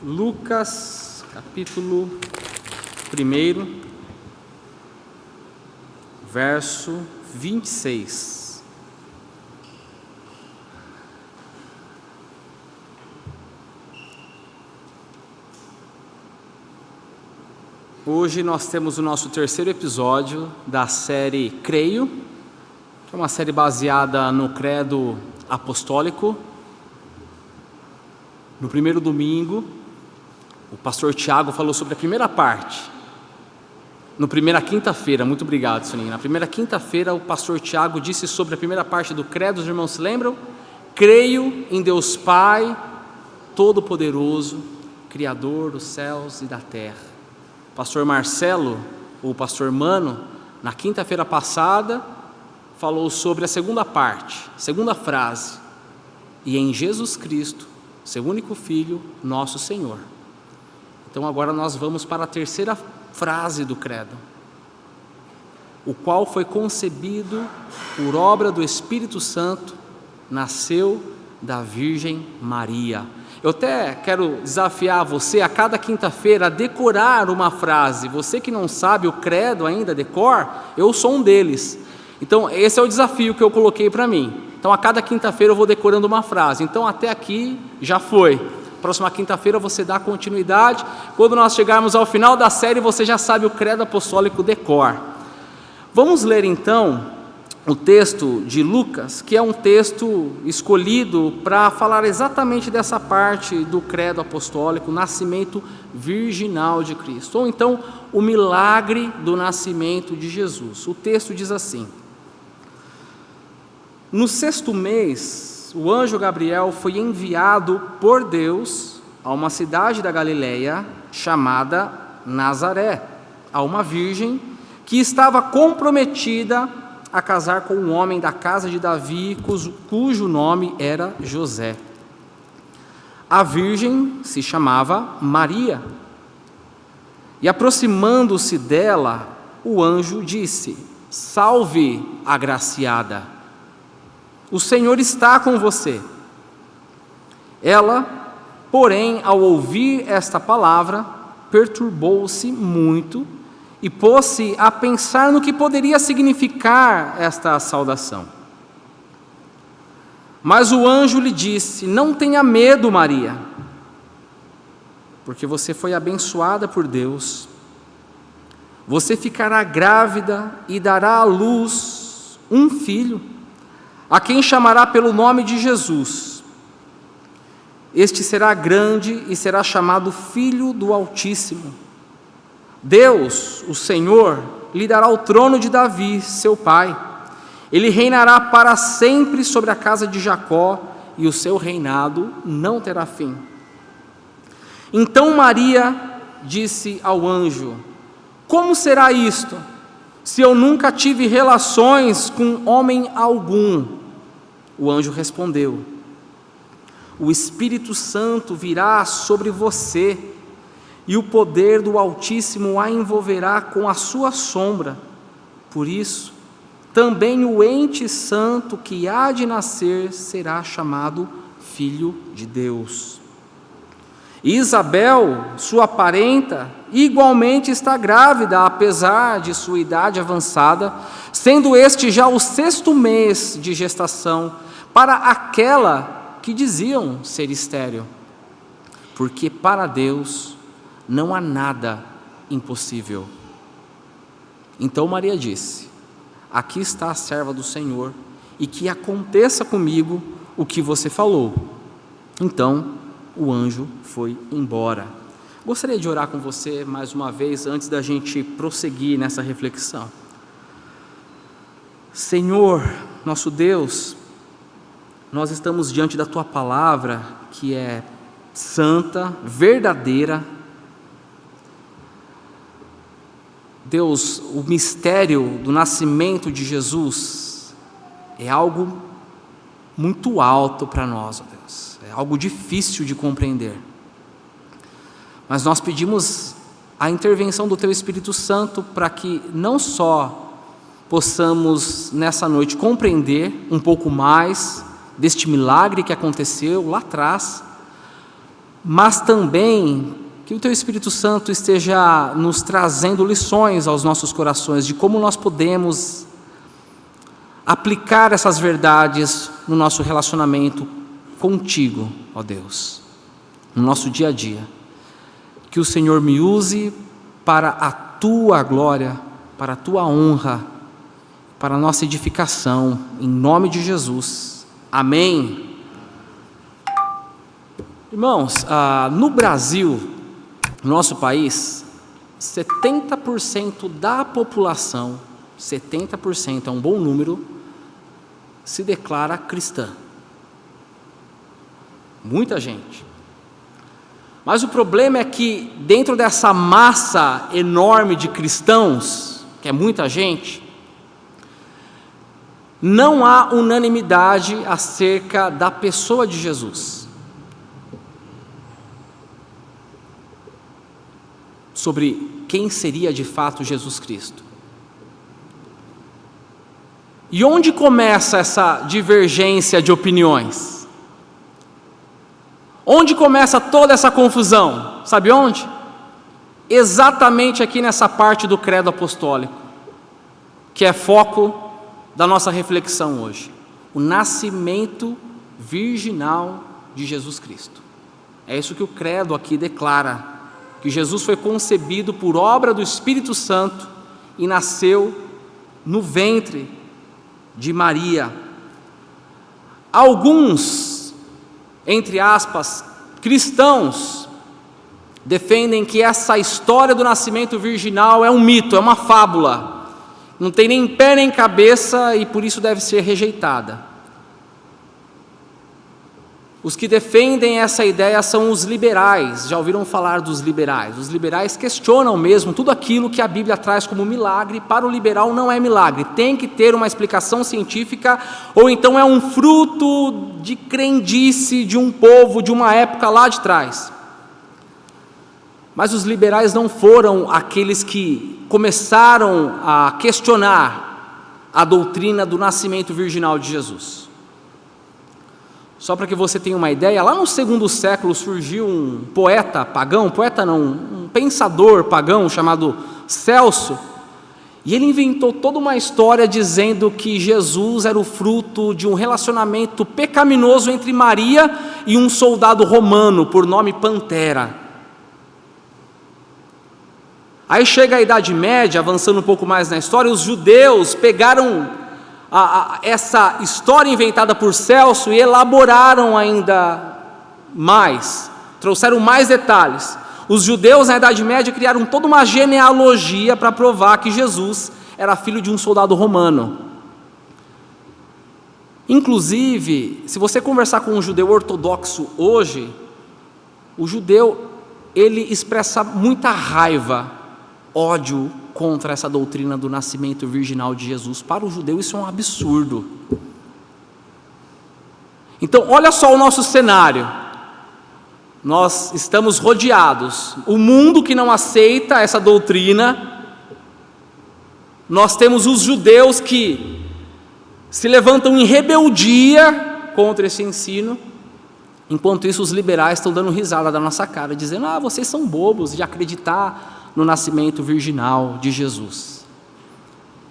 Lucas, capítulo 1, verso 26. Hoje nós temos o nosso terceiro episódio da série Creio, que é uma série baseada no credo apostólico. No primeiro domingo, o pastor Tiago falou sobre a primeira parte. Na primeira quinta-feira, muito obrigado, Soninho. Na primeira quinta-feira, o pastor Tiago disse sobre a primeira parte do credo. Os irmãos se lembram? Creio em Deus Pai Todo-Poderoso, Criador dos céus e da terra. O pastor Marcelo, ou o pastor Mano, na quinta-feira passada, falou sobre a segunda parte, segunda frase. E em Jesus Cristo, seu único Filho, nosso Senhor. Então agora nós vamos para a terceira frase do credo, o qual foi concebido por obra do Espírito Santo, nasceu da Virgem Maria. Eu até quero desafiar você a cada quinta-feira a decorar uma frase. Você que não sabe o credo ainda, decor, eu sou um deles. Então esse é o desafio que eu coloquei para mim. Então a cada quinta-feira eu vou decorando uma frase. Então até aqui já foi. Próxima quinta-feira você dá continuidade. Quando nós chegarmos ao final da série, você já sabe o credo apostólico decor. Vamos ler então o texto de Lucas, que é um texto escolhido para falar exatamente dessa parte do credo apostólico, o nascimento virginal de Cristo, ou então o milagre do nascimento de Jesus. O texto diz assim: no 6º mês, o anjo Gabriel foi enviado por Deus a uma cidade da Galileia chamada Nazaré, a uma virgem que estava comprometida a casar com um homem da casa de Davi, cujo nome era José. A virgem se chamava Maria. E aproximando-se dela, o anjo disse: salve, agraciada, o Senhor está com você. Ela, porém, ao ouvir esta palavra, perturbou-se muito e pôs-se a pensar no que poderia significar esta saudação. Mas o anjo lhe disse: não tenha medo, Maria, porque você foi abençoada por Deus. Você ficará grávida e dará à luz um filho, a quem chamará pelo nome de Jesus. Este será grande e será chamado Filho do Altíssimo. Deus, o Senhor, lhe dará o trono de Davi, seu pai. Ele reinará para sempre sobre a casa de Jacó, e o seu reinado não terá fim. Então Maria disse ao anjo: como será isto, se eu nunca tive relações com homem algum? O anjo respondeu: o Espírito Santo virá sobre você, e o poder do Altíssimo a envolverá com a sua sombra. Por isso, também o ente santo que há de nascer será chamado Filho de Deus. E Isabel, sua parenta, igualmente está grávida, apesar de sua idade avançada, sendo este já o 6º mês de gestação, para aquela que diziam ser estéril, porque para Deus não há nada impossível. Então Maria disse: aqui está a serva do Senhor, e que aconteça comigo o que você falou. Então o anjo foi embora. Gostaria de orar com você mais uma vez, antes da gente prosseguir nessa reflexão. Senhor, nosso Deus, nós estamos diante da Tua palavra, que é santa, verdadeira. Deus, o mistério do nascimento de Jesus é algo muito alto para nós, ó Deus. É algo difícil de compreender. Mas nós pedimos a intervenção do Teu Espírito Santo para que não só possamos nessa noite compreender um pouco mais deste milagre que aconteceu lá atrás, mas também que o Teu Espírito Santo esteja nos trazendo lições aos nossos corações de como nós podemos aplicar essas verdades no nosso relacionamento contigo, ó Deus, no nosso dia a dia. Que o Senhor me use para a Tua glória, para a Tua honra, para a nossa edificação, em nome de Jesus. Amém. Irmãos, no Brasil, no nosso país, 70% da população, 70% é um bom número, se declara cristã. Muita gente. Mas o problema é que dentro dessa massa enorme de cristãos, que é muita gente, não há unanimidade acerca da pessoa de Jesus. Sobre quem seria de fato Jesus Cristo. E onde começa essa divergência de opiniões? Onde começa toda essa confusão? Sabe onde? Exatamente aqui nessa parte do credo apostólico, que é foco da nossa reflexão hoje. O nascimento virginal de Jesus Cristo. É isso que o credo aqui declara, que Jesus foi concebido por obra do Espírito Santo e nasceu no ventre de Maria. Alguns, entre aspas, cristãos, defendem que essa história do nascimento virginal é um mito, é uma fábula, não tem nem pé nem cabeça e por isso deve ser rejeitada. Os que defendem essa ideia são os liberais. Já ouviram falar dos liberais? Os liberais questionam mesmo tudo aquilo que a Bíblia traz como milagre. Para o liberal não é milagre, tem que ter uma explicação científica, ou então é um fruto de crendice de um povo, de uma época lá de trás. Mas os liberais não foram aqueles que começaram a questionar a doutrina do nascimento virginal de Jesus. Só para que você tenha uma ideia, lá no segundo século surgiu um poeta pagão, um pensador pagão chamado Celso, e ele inventou toda uma história dizendo que Jesus era o fruto de um relacionamento pecaminoso entre Maria e um soldado romano por nome Pantera. Aí chega a Idade Média, avançando um pouco mais na história, os judeus pegaram essa história inventada por Celso e elaboraram ainda mais, trouxeram mais detalhes. Os judeus na Idade Média criaram toda uma genealogia para provar que Jesus era filho de um soldado romano. Inclusive, se você conversar com um judeu ortodoxo hoje, o judeu, ele expressa muita raiva, ódio contra essa doutrina do nascimento virginal de Jesus. Para o judeu isso é um absurdo. Então olha só o nosso cenário, nós estamos rodeados, o mundo que não aceita essa doutrina, nós temos os judeus que se levantam em rebeldia contra esse ensino, enquanto isso os liberais estão dando risada da nossa cara, dizendo, vocês são bobos de acreditar no nascimento virginal de Jesus.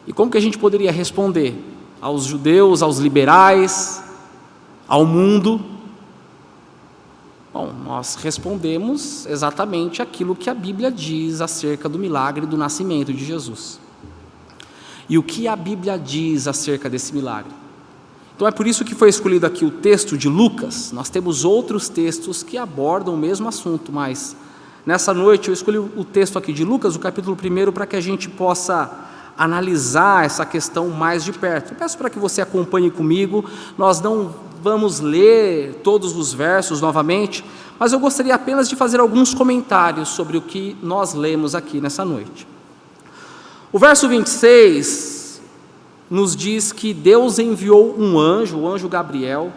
E como que a gente poderia responder aos judeus, aos liberais, ao mundo? Bom, nós respondemos exatamente aquilo que a Bíblia diz acerca do milagre do nascimento de Jesus. E o que a Bíblia diz acerca desse milagre? Então é por isso que foi escolhido aqui o texto de Lucas. Nós temos outros textos que abordam o mesmo assunto, mas nessa noite eu escolhi o texto aqui de Lucas, o capítulo 1, para que a gente possa analisar essa questão mais de perto. Eu peço para que você acompanhe comigo, nós não vamos ler todos os versos novamente, mas eu gostaria apenas de fazer alguns comentários sobre o que nós lemos aqui nessa noite. O verso 26 nos diz que Deus enviou um anjo, o anjo Gabriel,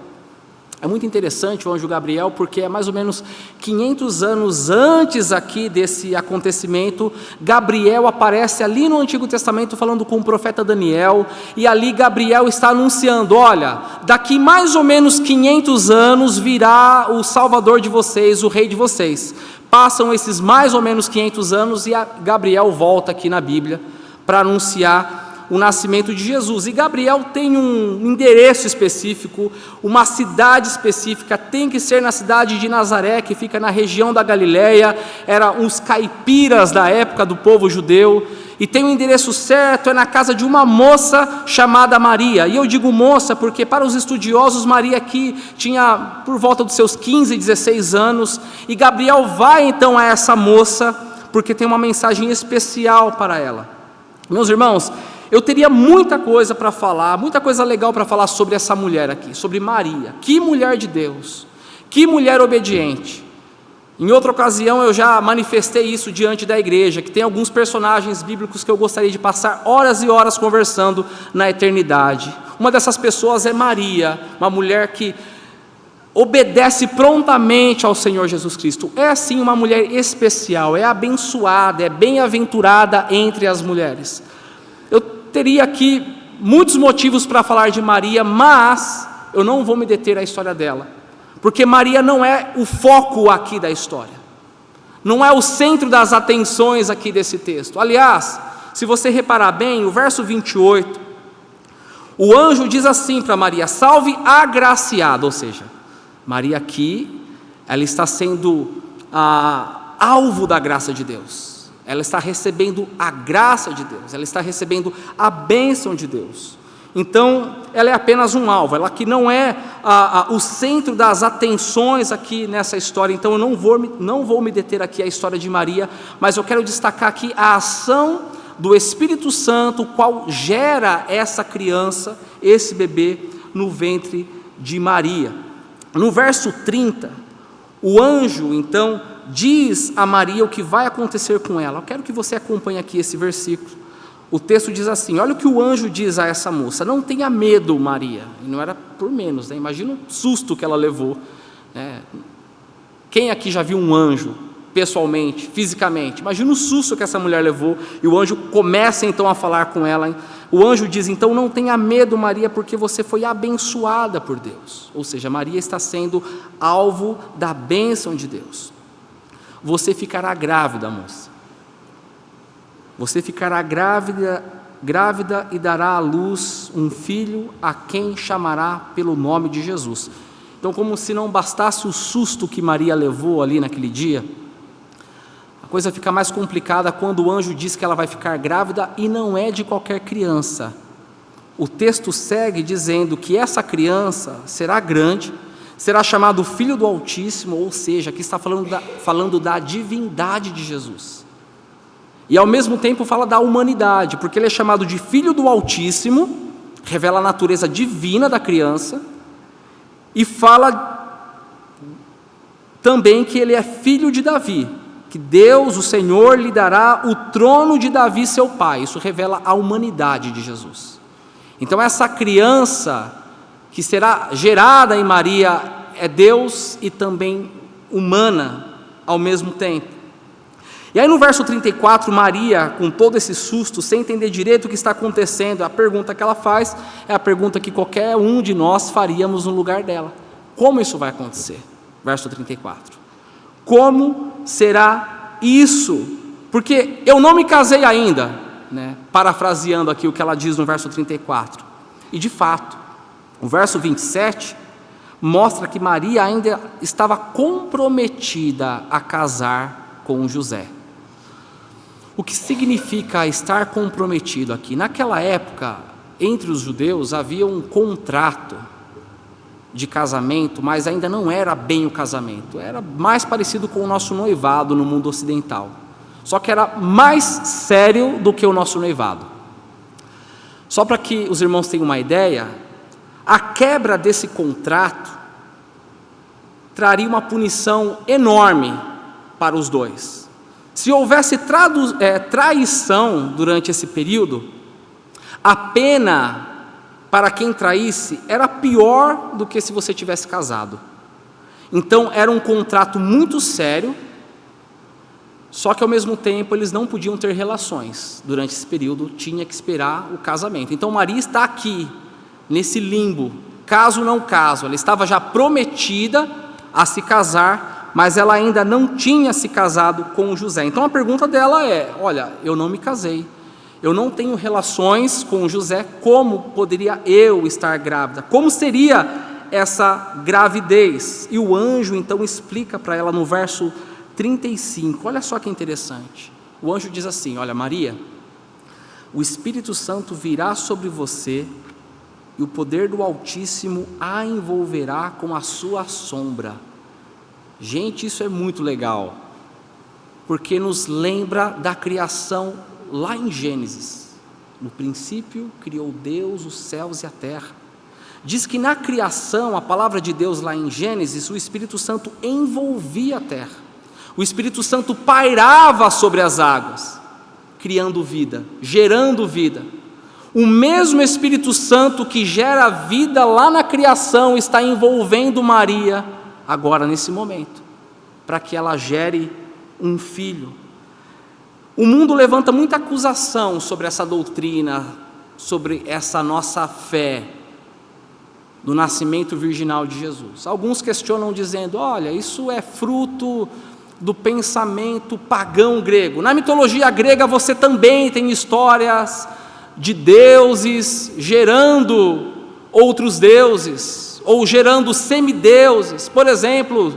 É muito interessante o anjo Gabriel, porque é mais ou menos 500 anos antes aqui desse acontecimento, Gabriel aparece ali no Antigo Testamento falando com o profeta Daniel, e ali Gabriel está anunciando: olha, daqui mais ou menos 500 anos virá o Salvador de vocês, o Rei de vocês. Passam esses mais ou menos 500 anos e Gabriel volta aqui na Bíblia para anunciar o nascimento de Jesus. E Gabriel tem um endereço específico, uma cidade específica, tem que ser na cidade de Nazaré, que fica na região da Galileia, eram os caipiras da época do povo judeu, e tem o endereço certo, é na casa de uma moça chamada Maria. E eu digo moça porque para os estudiosos Maria aqui tinha por volta dos seus 15, 16 anos, e Gabriel vai então a essa moça, porque tem uma mensagem especial para ela. Meus irmãos, eu teria muita coisa para falar, muita coisa legal para falar sobre essa mulher aqui, sobre Maria. Que mulher de Deus, que mulher obediente. Em outra ocasião eu já manifestei isso diante da igreja, que tem alguns personagens bíblicos que eu gostaria de passar horas e horas conversando na eternidade. Uma dessas pessoas é Maria, uma mulher que obedece prontamente ao Senhor Jesus Cristo. É sim uma mulher especial, é abençoada, é bem-aventurada entre as mulheres. Eu teria aqui muitos motivos para falar de Maria, mas eu não vou me deter à história dela, porque Maria não é o foco aqui da história, não é o centro das atenções aqui desse texto. Aliás, se você reparar bem, o verso 28, o anjo diz assim para Maria: salve agraciada, ou seja, Maria aqui, ela está sendo alvo da graça de Deus. Ela está recebendo a graça de Deus, ela está recebendo a bênção de Deus. Então, ela é apenas um alvo, ela que não é o centro das atenções aqui nessa história. Então, eu não vou me deter aqui à história de Maria, mas eu quero destacar aqui a ação do Espírito Santo, qual gera essa criança, esse bebê no ventre de Maria. No verso 30, o anjo, então, diz a Maria o que vai acontecer com ela. Eu quero que você acompanhe aqui esse versículo. O texto diz assim: olha o que o anjo diz a essa moça: não tenha medo, Maria. E não era por menos, né? Imagina o susto que ela levou, né? Quem aqui já viu um anjo, pessoalmente, fisicamente? Imagina o susto que essa mulher levou, e o anjo começa então a falar com ela, hein? O anjo diz: então não tenha medo, Maria, porque você foi abençoada por Deus. Ou seja, Maria está sendo alvo da bênção de Deus. Você ficará grávida, moça. Você ficará grávida e dará à luz um filho, a quem chamará pelo nome de Jesus. Então, como se não bastasse o susto que Maria levou ali naquele dia, a coisa fica mais complicada quando o anjo diz que ela vai ficar grávida, e não é de qualquer criança. O texto segue dizendo que essa criança será grande, será chamado Filho do Altíssimo, ou seja, aqui está falando da divindade de Jesus. E ao mesmo tempo fala da humanidade, porque ele é chamado de Filho do Altíssimo, revela a natureza divina da criança, e fala também que ele é filho de Davi, que Deus, o Senhor, lhe dará o trono de Davi, seu pai. Isso revela a humanidade de Jesus. Então essa criança que será gerada em Maria é Deus e também humana ao mesmo tempo. E aí no verso 34, Maria, com todo esse susto, sem entender direito o que está acontecendo, a pergunta que ela faz é a pergunta que qualquer um de nós faríamos no lugar dela: como isso vai acontecer? Verso 34. Como será isso? Porque eu não me casei ainda, né? Parafraseando aqui o que ela diz no verso 34. E de fato, o verso 27 mostra que Maria ainda estava comprometida a casar com José. O que significa estar comprometido aqui? Naquela época, entre os judeus, havia um contrato de casamento, mas ainda não era bem o casamento. Era mais parecido com o nosso noivado no mundo ocidental. Só que era mais sério do que o nosso noivado. Só para que os irmãos tenham uma ideia, a quebra desse contrato traria uma punição enorme para os dois. Se houvesse traição durante esse período, a pena para quem traísse era pior do que se você tivesse casado. Então era um contrato muito sério, só que ao mesmo tempo eles não podiam ter relações. Durante esse período tinha que esperar o casamento. Então Maria está aqui, nesse limbo, caso não caso. Ela estava já prometida a se casar, mas ela ainda não tinha se casado com José. Então a pergunta dela é: olha, eu não me casei, eu não tenho relações com José, como poderia eu estar grávida? Como seria essa gravidez? E o anjo então explica para ela no verso 35, olha só que interessante. O anjo diz assim: olha, Maria, o Espírito Santo virá sobre você e o poder do Altíssimo a envolverá com a sua sombra. Gente, isso é muito legal, porque nos lembra da criação lá em Gênesis. No princípio criou Deus os céus e a terra. Diz que na criação, a palavra de Deus lá em Gênesis, o Espírito Santo envolvia a terra. O Espírito Santo pairava sobre as águas, criando vida, gerando vida. O mesmo Espírito Santo que gera vida lá na criação está envolvendo Maria agora nesse momento, para que ela gere um filho. O mundo levanta muita acusação sobre essa doutrina, sobre essa nossa fé do nascimento virginal de Jesus. Alguns questionam dizendo: olha, isso é fruto do pensamento pagão grego. Na mitologia grega você também tem histórias de deuses gerando outros deuses, ou gerando semideuses. Por exemplo,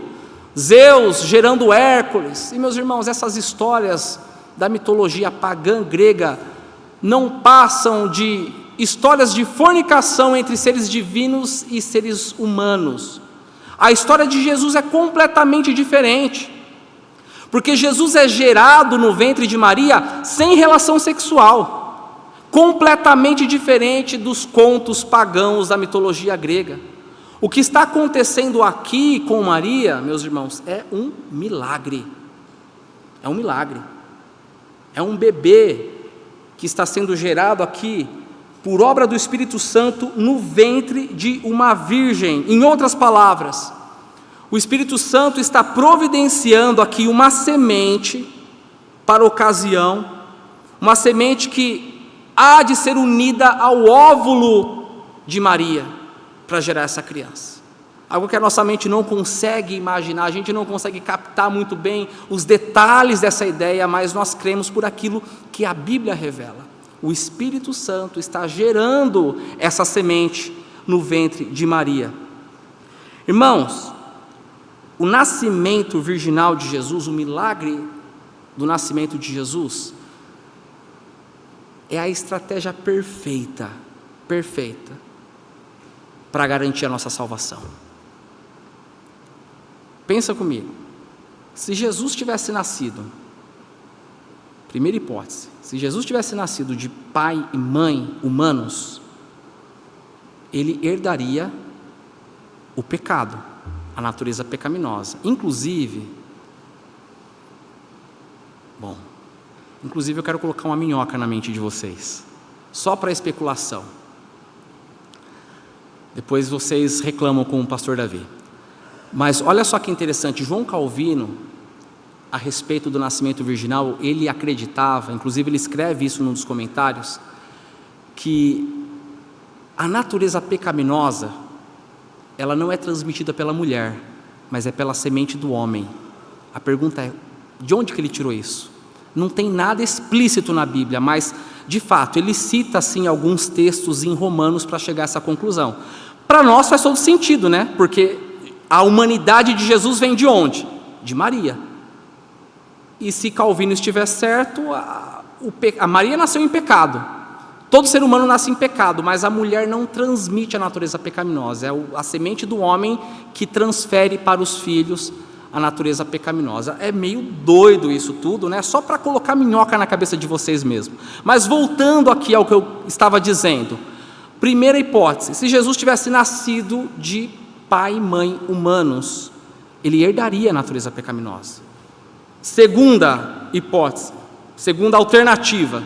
Zeus gerando Hércules. E meus irmãos, essas histórias da mitologia pagã grega não passam de histórias de fornicação entre seres divinos e seres humanos. A história de Jesus é completamente diferente, porque Jesus é gerado no ventre de Maria sem relação sexual, completamente diferente dos contos pagãos da mitologia grega. O que está acontecendo aqui com Maria, meus irmãos, é um milagre. É um milagre. É um bebê que está sendo gerado aqui por obra do Espírito Santo no ventre de uma virgem. Em outras palavras, o Espírito Santo está providenciando aqui uma semente para a ocasião, uma semente que há de ser unida ao óvulo de Maria para gerar essa criança. Algo que a nossa mente não consegue imaginar, a gente não consegue captar muito bem os detalhes dessa ideia, mas nós cremos por aquilo que a Bíblia revela. O Espírito Santo está gerando essa semente no ventre de Maria. Irmãos, o nascimento virginal de Jesus, o milagre do nascimento de Jesus, é a estratégia perfeita para garantir a nossa salvação. Pensa comigo, se Jesus tivesse nascido, primeira hipótese, se Jesus tivesse nascido de pai e mãe humanos, ele herdaria o pecado, a natureza pecaminosa. Inclusive eu quero colocar uma minhoca na mente de vocês, só para especulação. Depois vocês reclamam com o pastor Davi. Mas olha só que interessante, João Calvino, a respeito do nascimento virginal, ele acreditava, inclusive ele escreve isso num dos comentários, que a natureza pecaminosa, ela não é transmitida pela mulher, mas é pela semente do homem. A pergunta é, de onde que ele tirou isso? Não tem nada explícito na Bíblia, mas de fato ele cita assim alguns textos em Romanos para chegar a essa conclusão. Para nós faz todo sentido, né? Porque a humanidade de Jesus vem de onde? De Maria. E se Calvino estiver certo, a Maria nasceu em pecado. Todo ser humano nasce em pecado, mas a mulher não transmite a natureza pecaminosa. É a semente do homem que transfere para os filhos a natureza pecaminosa. É meio doido isso tudo, né? Só para colocar minhoca na cabeça de vocês mesmo. Mas voltando aqui ao que eu estava dizendo. Primeira hipótese, se Jesus tivesse nascido de pai e mãe humanos, ele herdaria a natureza pecaminosa. Segunda hipótese, segunda alternativa,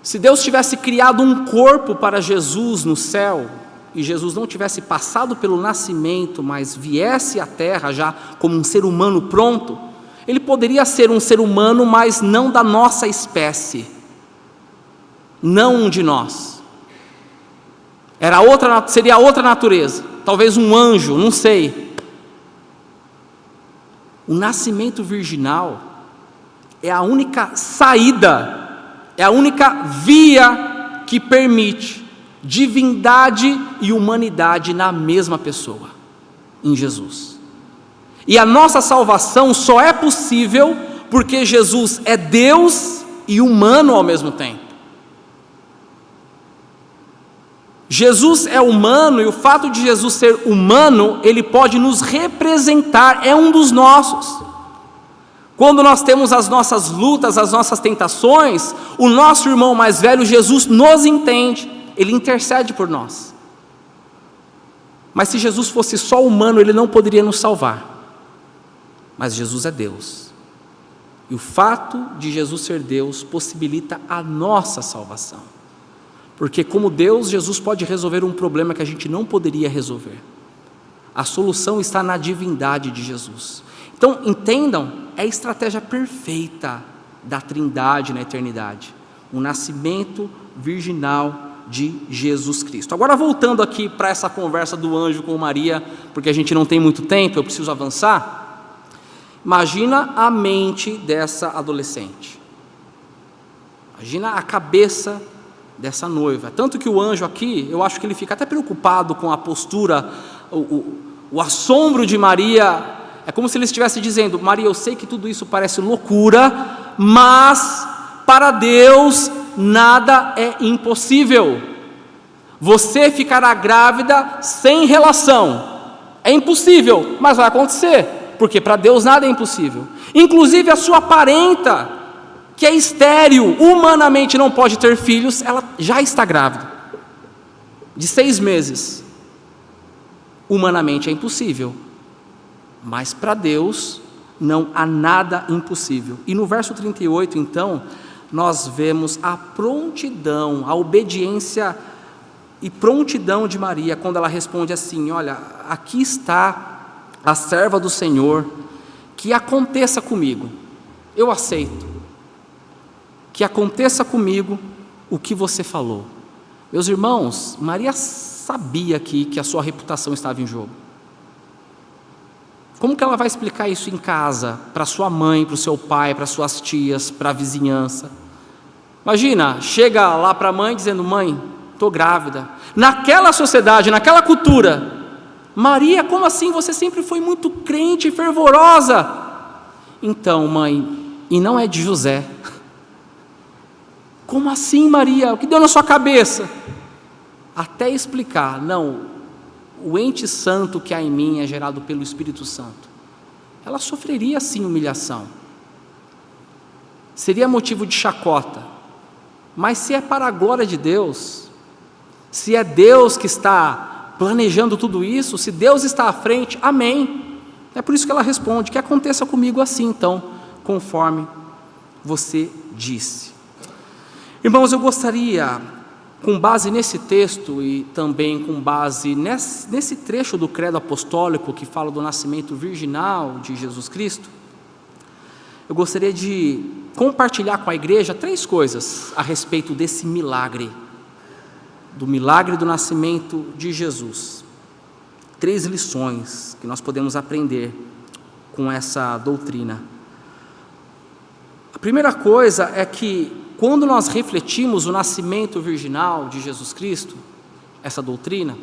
Se Deus tivesse criado um corpo para Jesus no céu, e Jesus não tivesse passado pelo nascimento, mas viesse à terra já como um ser humano pronto, ele poderia ser um ser humano, mas não da nossa espécie, não um de nós. Seria outra natureza, talvez um anjo, não sei. O nascimento virginal é a única saída, é a única via que permite divindade e humanidade na mesma pessoa, em Jesus. E a nossa salvação só é possível porque Jesus é Deus e humano ao mesmo tempo. Jesus é humano, e o fato de Jesus ser humano, ele pode nos representar, é um dos nossos. Quando nós temos as nossas lutas, as nossas tentações, o nosso irmão mais velho, Jesus, nos entende, ele intercede por nós. Mas se Jesus fosse só humano, ele não poderia nos salvar. Mas Jesus é Deus. E o fato de Jesus ser Deus possibilita a nossa salvação. Porque como Deus, Jesus pode resolver um problema que a gente não poderia resolver. A solução está na divindade de Jesus. Então, entendam, é a estratégia perfeita da Trindade na eternidade. O nascimento virginal de Jesus Cristo. Agora, voltando aqui para essa conversa do anjo com Maria, porque a gente não tem muito tempo, eu preciso avançar. Imagina a mente dessa adolescente. Imagina a cabeça dessa noiva. Tanto que o anjo aqui, eu acho que ele fica até preocupado com a postura, o assombro de Maria. É como se ele estivesse dizendo: Maria, eu sei que tudo isso parece loucura, mas para Deus nada é impossível. Você ficará grávida sem relação. É impossível, mas vai acontecer, porque para Deus nada é impossível. Inclusive a sua parenta, que é estéril, humanamente não pode ter filhos, ela já está grávida, de 6 meses. Humanamente é impossível, mas para Deus não há nada impossível. E no verso 38, então, nós vemos a prontidão, a obediência e prontidão de Maria, quando ela responde assim: olha, aqui está a serva do Senhor, que aconteça comigo, eu aceito, que aconteça comigo o que você falou. Meus irmãos, Maria sabia aqui que a sua reputação estava em jogo. Como que ela vai explicar isso em casa, para sua mãe, para o seu pai, para suas tias, para a vizinhança? Imagina, chega lá para a mãe dizendo: mãe, estou grávida. Naquela sociedade, naquela cultura, Maria, como assim? Você sempre foi muito crente e fervorosa. Então, mãe, e não é de José. Como assim, Maria? O que deu na sua cabeça? Até explicar: não, o ente santo que há em mim é gerado pelo Espírito Santo. Ela sofreria sim humilhação, seria motivo de chacota, mas se é para a glória de Deus, se é Deus que está planejando tudo isso, se Deus está à frente, amém. É por isso que ela responde: que aconteça comigo assim então, conforme você disse. Irmãos, eu gostaria, com base nesse texto e também com base nesse trecho do credo apostólico que fala do nascimento virginal de Jesus Cristo, eu gostaria de compartilhar com a igreja 3 coisas a respeito desse milagre, do milagre do nascimento de Jesus. 3 lições que nós podemos aprender com essa doutrina. A primeira coisa é que, quando nós refletimos o nascimento virginal de Jesus Cristo, essa doutrina,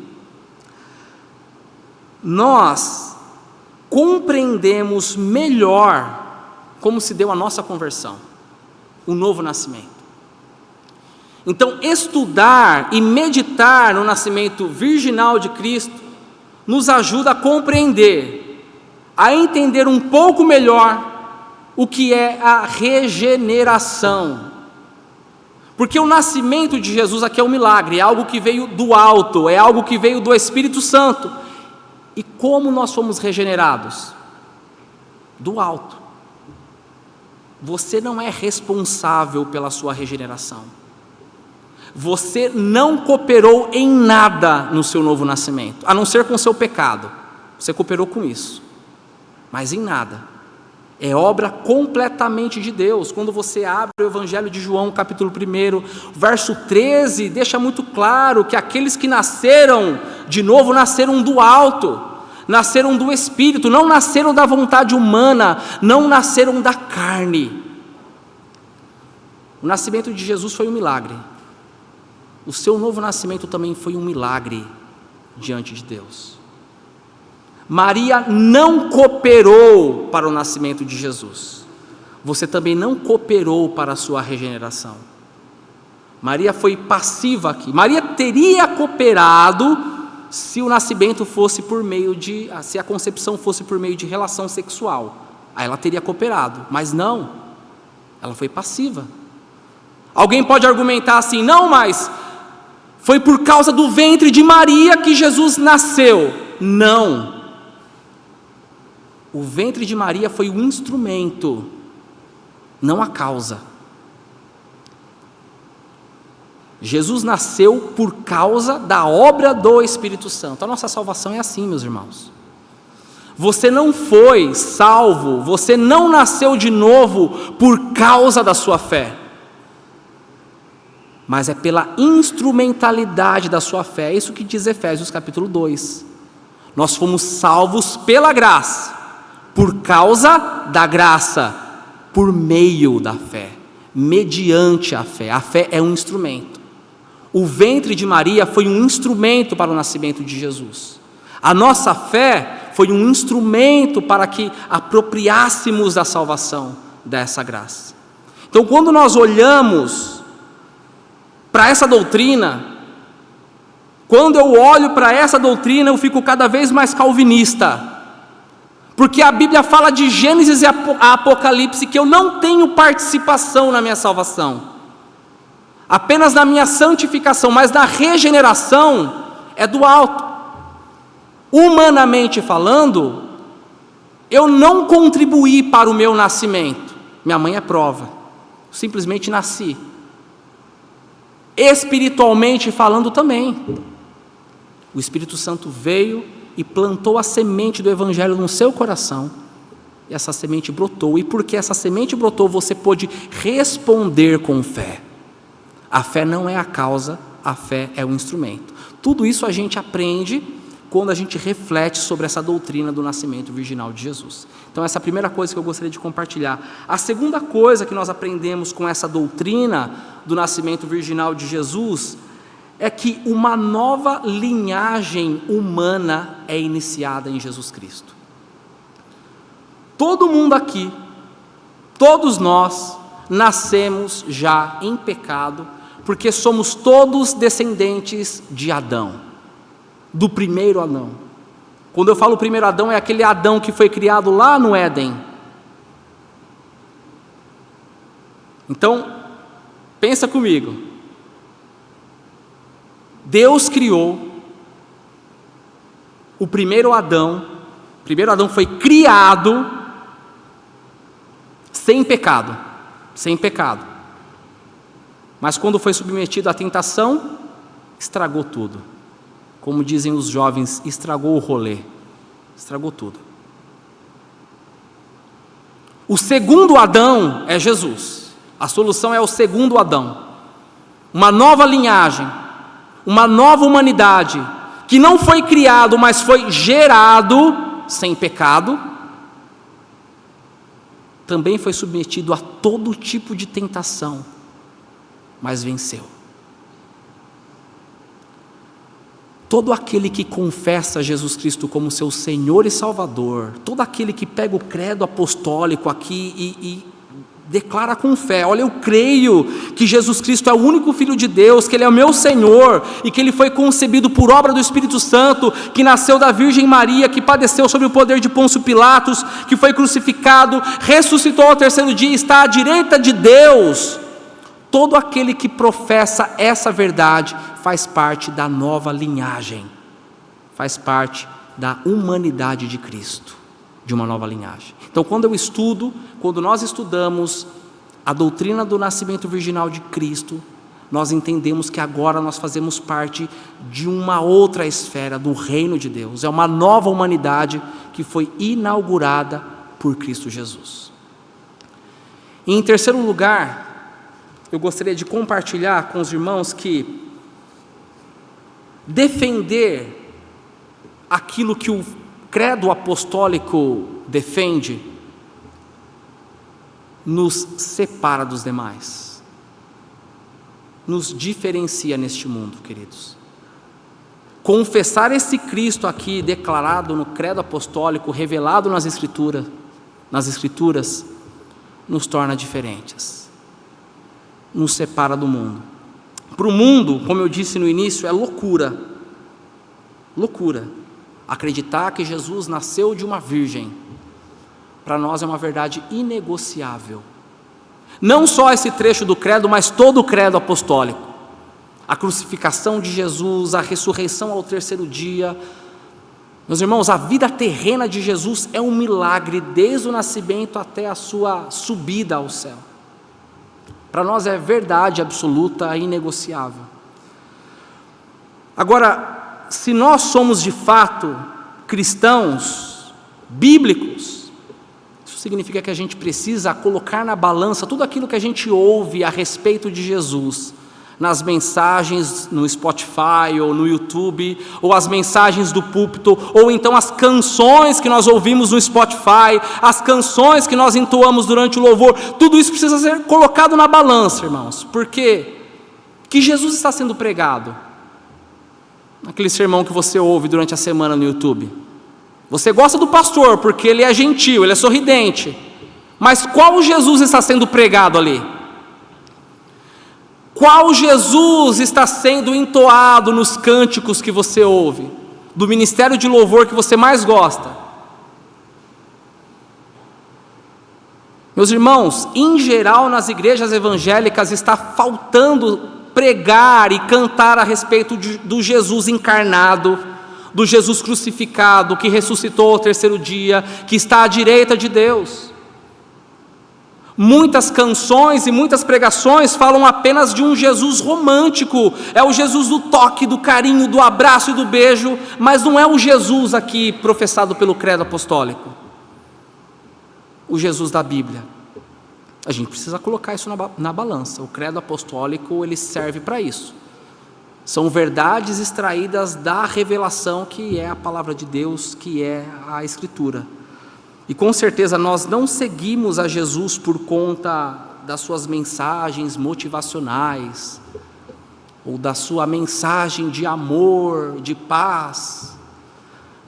nós compreendemos melhor como se deu a nossa conversão, o novo nascimento. Então, estudar e meditar no nascimento virginal de Cristo nos ajuda a compreender, a entender um pouco melhor o que é a regeneração. Porque o nascimento de Jesus aqui é um milagre, é algo que veio do alto, é algo que veio do Espírito Santo. E como nós fomos regenerados? Do alto. Você não é responsável pela sua regeneração. Você não cooperou em nada no seu novo nascimento, a não ser com o seu pecado. Você cooperou com isso, mas em nada. É obra completamente de Deus. Quando você abre o Evangelho de João, capítulo 1, verso 13, deixa muito claro que aqueles que nasceram de novo, nasceram do alto, nasceram do Espírito, não nasceram da vontade humana, não nasceram da carne. O nascimento de Jesus foi um milagre. O seu novo nascimento também foi um milagre diante de Deus. Maria não cooperou para o nascimento de Jesus. Você também não cooperou para a sua regeneração. Maria foi passiva aqui. Maria teria cooperado se o nascimento fosse por meio de, se a concepção fosse por meio de relação sexual. Aí ela teria cooperado, mas não. Ela foi passiva. Alguém pode argumentar assim: não, mas foi por causa do ventre de Maria que Jesus nasceu. Não. O ventre de Maria foi o instrumento, não a causa. Jesus nasceu por causa da obra do Espírito Santo. A nossa salvação é assim, meus irmãos. Você não foi salvo, você não nasceu de novo por causa da sua fé, mas é pela instrumentalidade da sua fé. É isso que diz Efésios capítulo 2. Nós fomos salvos pela graça, por causa da graça, por meio da fé, mediante a fé. A fé é um instrumento. O ventre de Maria foi um instrumento para o nascimento de Jesus. A nossa fé foi um instrumento para que apropriássemos da salvação dessa graça. Então, quando nós olhamos para essa doutrina, quando eu olho para essa doutrina, eu fico cada vez mais calvinista. Porque a Bíblia fala de Gênesis e Apocalipse que eu não tenho participação na minha salvação, apenas na minha santificação, mas na regeneração é do alto. Humanamente falando, eu não contribuí para o meu nascimento. Minha mãe é prova, simplesmente nasci. Espiritualmente falando também, o Espírito Santo veio e plantou a semente do Evangelho no seu coração, e essa semente brotou, e porque essa semente brotou, você pôde responder com fé. A fé não é a causa, a fé é o instrumento. Tudo isso a gente aprende quando a gente reflete sobre essa doutrina do nascimento virginal de Jesus. Então essa é a primeira coisa que eu gostaria de compartilhar. A segunda coisa que nós aprendemos com essa doutrina do nascimento virginal de Jesus é que uma nova linhagem humana é iniciada em Jesus Cristo. Todo mundo aqui, todos nós, nascemos já em pecado, porque somos todos descendentes de Adão, do primeiro Adão. Quando eu falo primeiro Adão, é aquele Adão que foi criado lá no Éden. Então, pensa comigo. Deus criou o primeiro Adão foi criado sem pecado, mas quando foi submetido à tentação, estragou tudo. Como dizem os jovens, estragou o rolê, estragou tudo. O segundo Adão é Jesus, a solução é o segundo Adão, uma nova linhagem, uma nova humanidade, que não foi criado, mas foi gerado sem pecado, também foi submetido a todo tipo de tentação, mas venceu. Todo aquele que confessa Jesus Cristo como seu Senhor e Salvador, todo aquele que pega o credo apostólico aqui e declara com fé: olha, eu creio que Jesus Cristo é o único Filho de Deus, que Ele é o meu Senhor, e que Ele foi concebido por obra do Espírito Santo, que nasceu da Virgem Maria, que padeceu sob o poder de Pôncio Pilatos, que foi crucificado, ressuscitou ao terceiro dia, está à direita de Deus. Todo aquele que professa essa verdade faz parte da nova linhagem, faz parte da humanidade de Cristo, de uma nova linhagem. Então, quando nós estudamos a doutrina do nascimento virginal de Cristo, nós entendemos que agora nós fazemos parte de uma outra esfera do reino de Deus. É uma nova humanidade que foi inaugurada por Cristo Jesus. E em terceiro lugar, eu gostaria de compartilhar com os irmãos que defender aquilo que o credo apostólico defende nos separa dos demais, nos diferencia neste mundo, queridos. Confessar esse Cristo aqui declarado no credo apostólico, revelado nas Escrituras, nos torna diferentes, nos separa do mundo. Para o mundo, como eu disse no início, é loucura acreditar que Jesus nasceu de uma virgem. Para nós é uma verdade inegociável. Não só esse trecho do credo, mas todo o credo apostólico. A crucificação de Jesus, a ressurreição ao terceiro dia. Meus irmãos, a vida terrena de Jesus é um milagre desde o nascimento até a sua subida ao céu. Para nós é verdade absoluta e inegociável. Agora, se nós somos de fato cristãos bíblicos, isso significa que a gente precisa colocar na balança tudo aquilo que a gente ouve a respeito de Jesus, nas mensagens no Spotify ou no YouTube, ou as mensagens do púlpito, ou então as canções que nós ouvimos no Spotify, as canções que nós entoamos durante o louvor. Tudo isso precisa ser colocado na balança, irmãos. Por quê? Que Jesus está sendo pregado naquele sermão que você ouve durante a semana no YouTube. Você gosta do pastor porque ele é gentil, ele é sorridente, mas qual Jesus está sendo pregado ali? Qual Jesus está sendo entoado nos cânticos que você ouve, do ministério de louvor que você mais gosta? Meus irmãos, em geral nas igrejas evangélicas está faltando pregar e cantar a respeito do Jesus encarnado, do Jesus crucificado, que ressuscitou ao terceiro dia, que está à direita de Deus. Muitas canções e muitas pregações falam apenas de um Jesus romântico, é o Jesus do toque, do carinho, do abraço e do beijo, mas não é o Jesus aqui professado pelo credo apostólico, o Jesus da Bíblia. A gente precisa colocar isso na balança. O credo apostólico, ele serve para isso. São verdades extraídas da revelação, que é a palavra de Deus, que é a Escritura. E com certeza nós não seguimos a Jesus por conta das suas mensagens motivacionais, ou da sua mensagem de amor, de paz.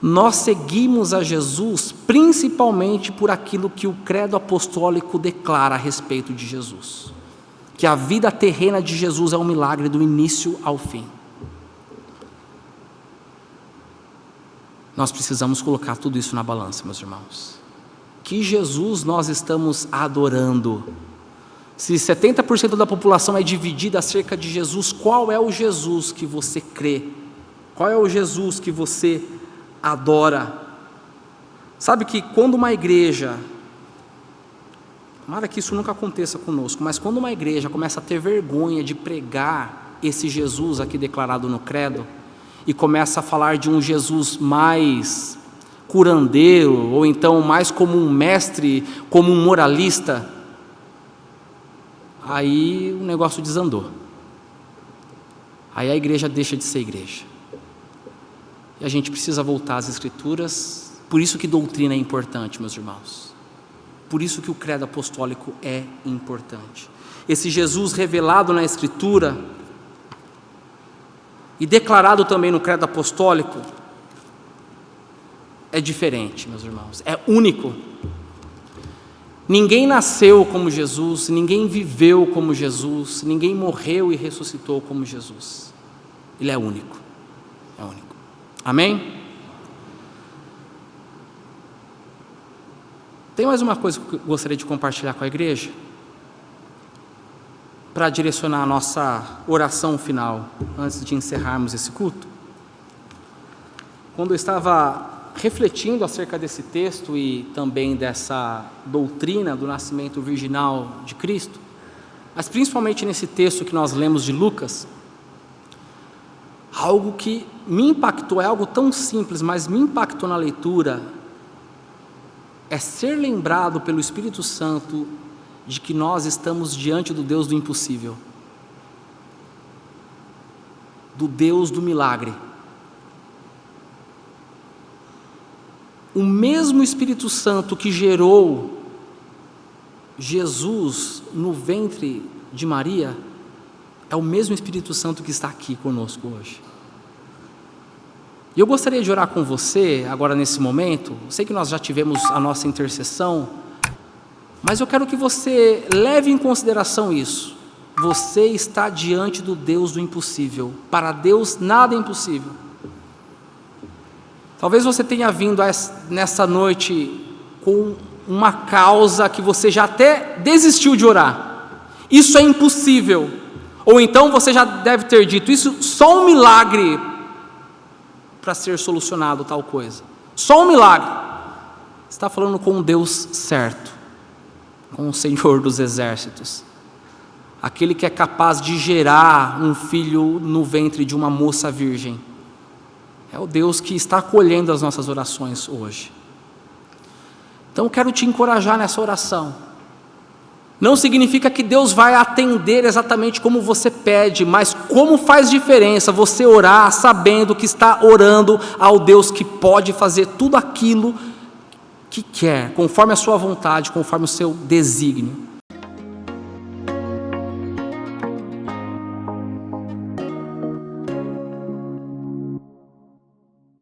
Nós seguimos a Jesus principalmente por aquilo que o credo apostólico declara a respeito de Jesus, que a vida terrena de Jesus é um milagre do início ao fim. Nós precisamos colocar tudo isso na balança, meus irmãos. Que Jesus nós estamos adorando? Se 70% da população é dividida acerca de Jesus, qual é o Jesus que você crê? Qual é o Jesus que você adora? Sabe que quando uma igreja, tomara que isso nunca aconteça conosco, mas quando uma igreja começa a ter vergonha de pregar esse Jesus aqui declarado no credo, e começa a falar de um Jesus mais curandeiro, ou então mais como um mestre, como um moralista, aí o negócio desandou. Aí a igreja deixa de ser igreja. E a gente precisa voltar às Escrituras. Por isso que doutrina é importante, meus irmãos. Por isso que o credo apostólico é importante. Esse Jesus revelado na Escritura e declarado também no credo apostólico é diferente, meus irmãos, é único. Ninguém nasceu como Jesus, ninguém viveu como Jesus, ninguém morreu e ressuscitou como Jesus. Ele é único, é único. Amém? Tem mais uma coisa que eu gostaria de compartilhar com a igreja, para direcionar a nossa oração final, antes de encerrarmos esse culto. Quando eu estava refletindo acerca desse texto e também dessa doutrina do nascimento virginal de Cristo, mas principalmente nesse texto que nós lemos de Lucas, algo que me impactou, é algo tão simples, mas me impactou na leitura, é ser lembrado pelo Espírito Santo de que nós estamos diante do Deus do impossível, do Deus do milagre. O mesmo Espírito Santo que gerou Jesus no ventre de Maria, é o mesmo Espírito Santo que está aqui conosco hoje. E eu gostaria de orar com você, agora nesse momento. Sei que nós já tivemos a nossa intercessão, mas eu quero que você leve em consideração isso. Você está diante do Deus do impossível. Para Deus nada é impossível. Talvez você tenha vindo nessa noite com uma causa que você já até desistiu de orar. Isso é impossível. Ou então você já deve ter dito, isso só um milagre para ser solucionado tal coisa. Só um milagre. Você está falando com um Deus certo, com o Senhor dos exércitos, aquele que é capaz de gerar um filho no ventre de uma moça virgem. É o Deus que está acolhendo as nossas orações hoje. Então eu quero te encorajar nessa oração. Não significa que Deus vai atender exatamente como você pede, mas como faz diferença você orar sabendo que está orando ao Deus que pode fazer tudo aquilo que quer, conforme a sua vontade, conforme o seu desígnio.